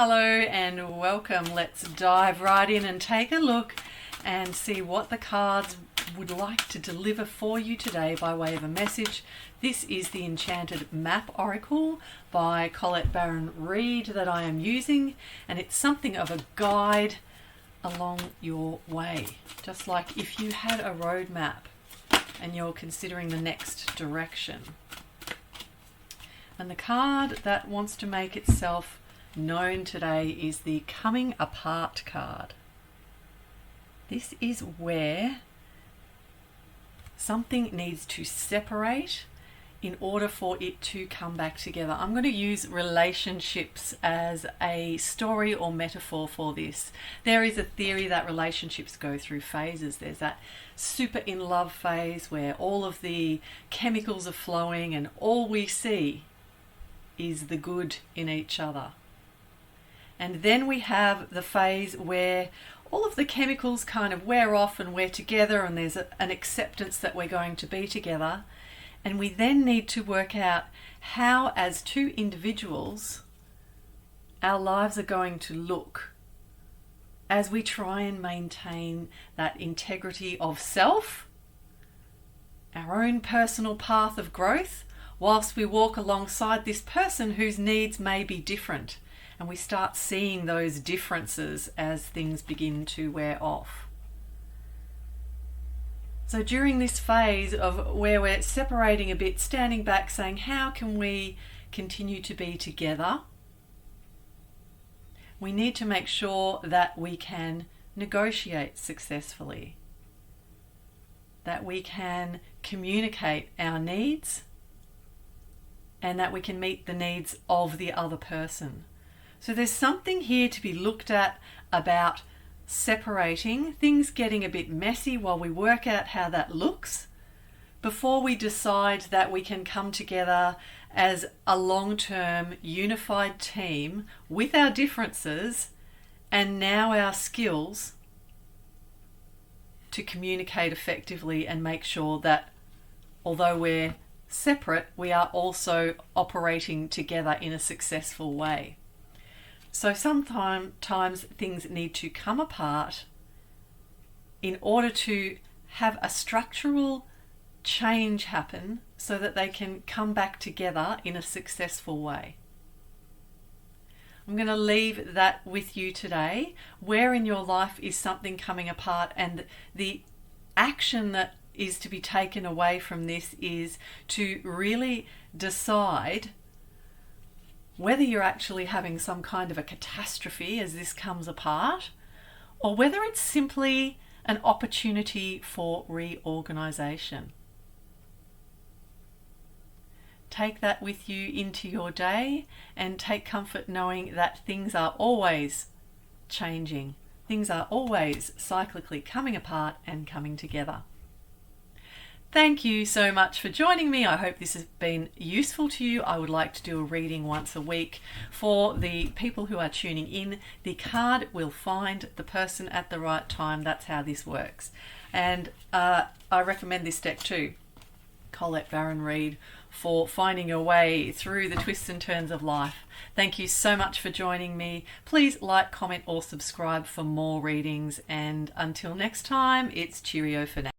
Hello and welcome. Let's dive right in and take a look and see what the cards would like to deliver for you today by way of a message. This is the Enchanted Map Oracle by Colette Baron-Reid that I am using, and it's something of a guide along your way, just like if you had a road map and you're considering the next direction. And the card that wants to make itself known today is the Coming Apart card. This is where something needs to separate in order for it to come back together. I'm going to use relationships as a story or metaphor for this. There is a theory that relationships go through phases. There's that super in love phase where all of the chemicals are flowing and all we see is the good in each other. And then we have the phase where all of the chemicals kind of wear off and we're together and there's an acceptance that we're going to be together. And we then need to work out how, as two individuals, our lives are going to look as we try and maintain that integrity of self, our own personal path of growth, whilst we walk alongside this person whose needs may be different. And we start seeing those differences as things begin to wear off. So during this phase of where we're separating a bit, standing back, saying, how can we continue to be together? We need to make sure that we can negotiate successfully, that we can communicate our needs, and that we can meet the needs of the other person. So there's something here to be looked at about separating, things getting a bit messy while we work out how that looks, before we decide that we can come together as a long-term unified team with our differences and now our skills to communicate effectively and make sure that although we're separate, we are also operating together in a successful way. So sometimes things need to come apart in order to have a structural change happen so that they can come back together in a successful way. I'm going to leave that with you today. Where in your life is something coming apart, and the action that is to be taken away from this is to really decide whether you're actually having some kind of a catastrophe as this comes apart, or whether it's simply an opportunity for reorganization. Take that with you into your day and take comfort knowing that things are always changing. Things are always cyclically coming apart and coming together. Thank you so much for joining me. I hope this has been useful to you. I would like to do a reading once a week. For the people who are tuning in, the card will find the person at the right time. That's how this works. And I recommend this deck too, Colette Baron-Reid, for finding your way through the twists and turns of life. Thank you so much for joining me. Please like, comment or subscribe for more readings. And until next time, it's cheerio for now.